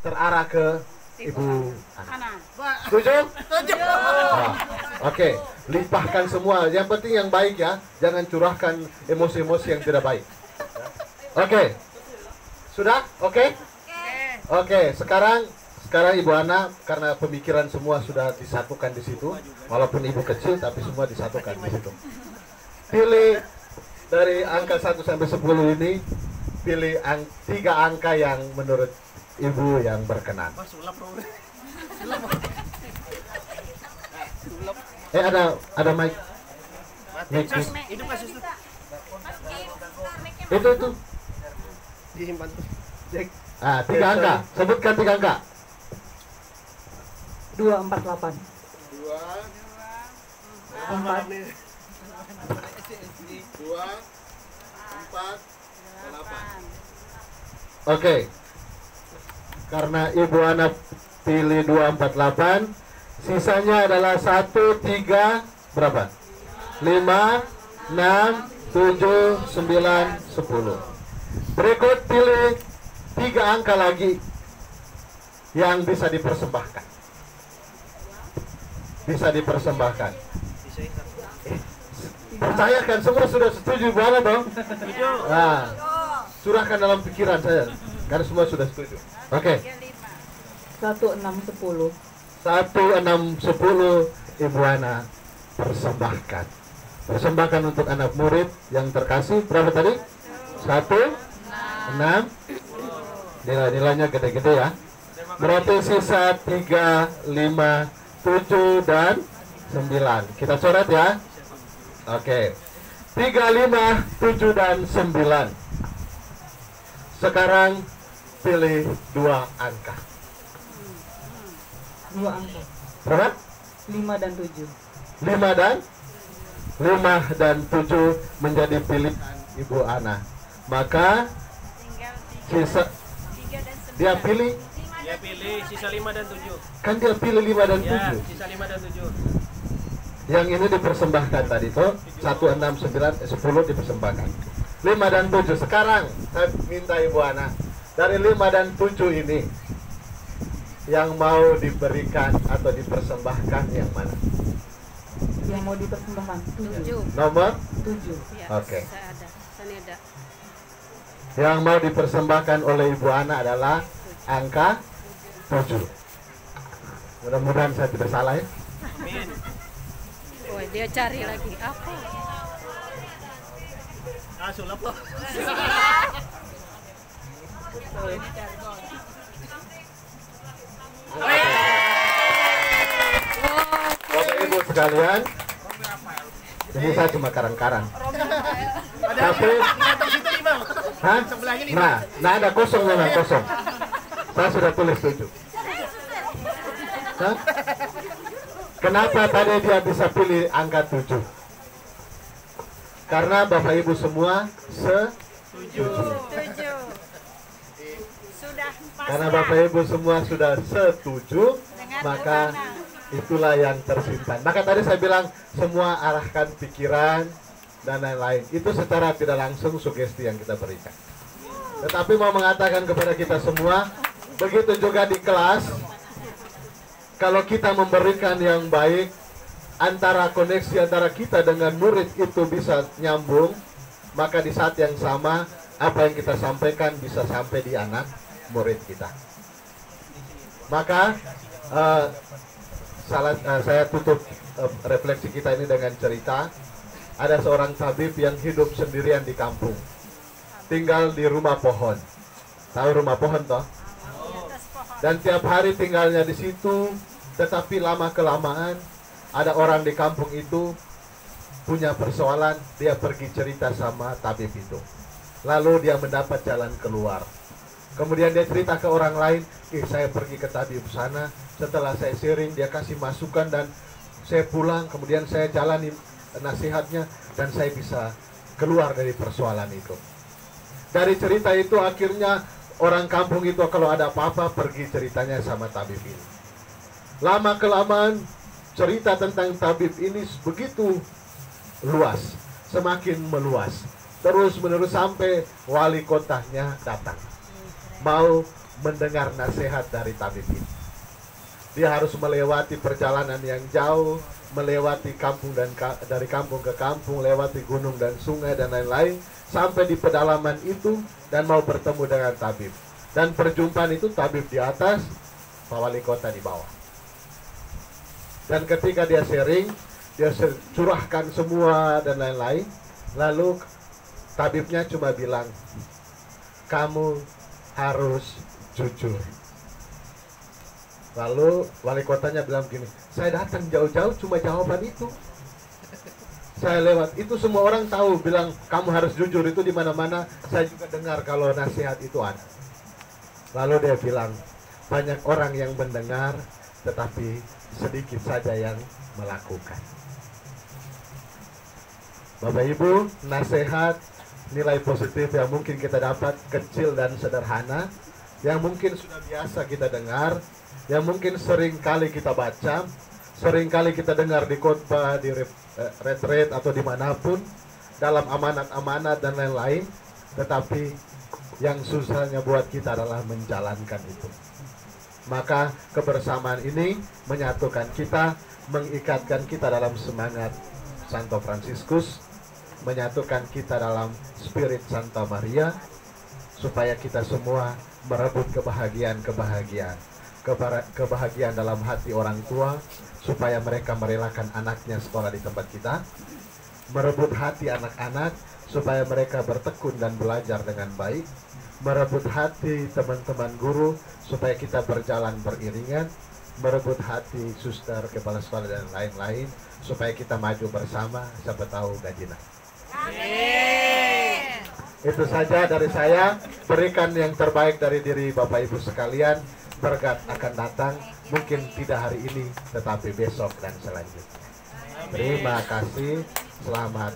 terarah ke Ibu Ana. Setuju? Setuju. Oke, limpahkan semua. Yang penting yang baik ya, jangan curahkan emosi-emosi yang tidak baik. Oke, sudah? Oke? Oke, sekarang Ibu Ana, karena pemikiran semua sudah disatukan di situ, walaupun ibu kecil tapi semua disatukan di situ. Pilih dari angka 1 sampai 10 ini, pilih 3 angka yang menurut ibu yang berkenan. Ada mic. Mic. Itu. Disimpan tuh. 3 angka. Sebutkan 3 angka. 248. 2, 4, 8. Oke. Karena Ibu Ana pilih 248, sisanya adalah 1, 3, berapa? 5, 6, 7, 9, 10. Berikut pilih 3 angka lagi yang bisa dipersembahkan. Percayakan, semua sudah setuju mana dong? Nah, curahkan dalam pikiran saya, karena semua sudah setuju. Oke. 1, 6, 10. 1, 6, 10 Ibu Ana persembahkan. Persembahkan untuk anak murid yang terkasih. Berapa tadi? 1, 6. Nilai-nilainya gede-gede ya. Berarti sisa 3, 5, 7 dan 9. Kita coret ya. Oke. 3, 5, 7 dan 9. Sekarang pilih 2 angka. 2 angka. Berapa? 5 dan 7. 5 dan 7 menjadi pilihan Ibu Ana. Maka sisa dia pilih Sisa 5 dan 7. Kan dia pilih 5 dan 7. Ya, sisa 5 dan 7. Yang ini dipersembahkan tadi tuh 1, 6, 9, 10 dipersembahkan. 5 dan 7. Sekarang saya minta Ibu Ana, dari 5 dan 7 ini yang mau diberikan atau dipersembahkan yang mana? Yang mau dipersembahkan 7. Nomor 7. Oke. Yang mau dipersembahkan oleh Ibu Ana adalah angka 7. Mudah-mudahan saya tidak salah ya. Amin. Oh, dia cari lagi apa? Sulap loh. Bapak Ibu sekalian, ini saya cuma karang-karang. Tapi, hah? Nah ada kosong memang kosong. Saya sudah tulis 7. Hah? Kenapa tadi dia bisa pilih angka 7? Karena Bapak Ibu semua setuju. Karena Bapak Ibu semua sudah setuju, maka itulah yang tersimpan. Maka tadi saya bilang semua arahkan pikiran dan lain-lain. Itu secara tidak langsung sugesti yang kita berikan. Tetapi mau mengatakan kepada kita semua, begitu juga di kelas, kalau kita memberikan yang baik, antara koneksi antara kita dengan murid itu bisa nyambung, maka di saat yang sama apa yang kita sampaikan bisa sampai di anak murid kita. Maka saya tutup refleksi kita ini dengan cerita. Ada seorang tabib yang hidup sendirian di kampung, tinggal di rumah pohon. Tahu rumah pohon toh? Dan tiap hari tinggalnya di situ. Tetapi lama-kelamaan ada orang di kampung itu punya persoalan, dia pergi cerita sama tabib itu. Lalu dia mendapat jalan keluar. Kemudian dia cerita ke orang lain, saya pergi ke tabib sana, setelah saya sharing dia kasih masukan dan saya pulang, kemudian saya jalani nasihatnya dan saya bisa keluar dari persoalan itu. Dari cerita itu akhirnya orang kampung itu kalau ada apa-apa pergi ceritanya sama tabib ini. Lama-kelamaan cerita tentang tabib ini begitu luas, semakin meluas, terus menerus sampai wali kotanya datang mau mendengar nasihat dari tabib ini. Dia harus melewati perjalanan yang jauh, melewati kampung dari kampung ke kampung, lewati gunung dan sungai dan lain-lain, sampai di pedalaman itu dan mau bertemu dengan tabib. Dan perjumpaan itu tabib di atas, Pak Wali Kota di bawah. Dan ketika dia sharing, dia curahkan semua dan lain-lain, lalu tabibnya cuma bilang, kamu harus jujur. Lalu wali kotanya bilang gini, saya datang jauh-jauh cuma jawaban itu. Saya lewat, itu semua orang tahu, bilang kamu harus jujur, itu di mana-mana. Saya juga dengar kalau nasihat itu ada. Lalu dia bilang, banyak orang yang mendengar, tetapi sedikit saja yang melakukan. Bapak Ibu, nasihat, nilai positif yang mungkin kita dapat kecil dan sederhana, yang mungkin sudah biasa kita dengar, yang mungkin sering kali kita baca, sering kali kita dengar di khotbah, di retreat atau dimanapun, dalam amanat-amanat dan lain-lain, tetapi yang susahnya buat kita adalah menjalankan itu. Maka kebersamaan ini menyatukan kita, mengikatkan kita dalam semangat Santo Fransiskus, menyatukan kita dalam spirit Santa Maria, supaya kita semua merebut kebahagiaan dalam hati orang tua, supaya mereka merelakan anaknya sekolah di tempat kita, merebut hati anak-anak supaya mereka bertekun dan belajar dengan baik, merebut hati teman-teman guru supaya kita berjalan beriringan, merebut hati suster, kepala sekolah dan lain-lain supaya kita maju bersama, siapa tahu gaji naik. Itu saja dari saya. Berikan yang terbaik dari diri Bapak Ibu sekalian. Berkat akan datang, mungkin tidak hari ini, tetapi besok dan selanjutnya. Terima kasih. Selamat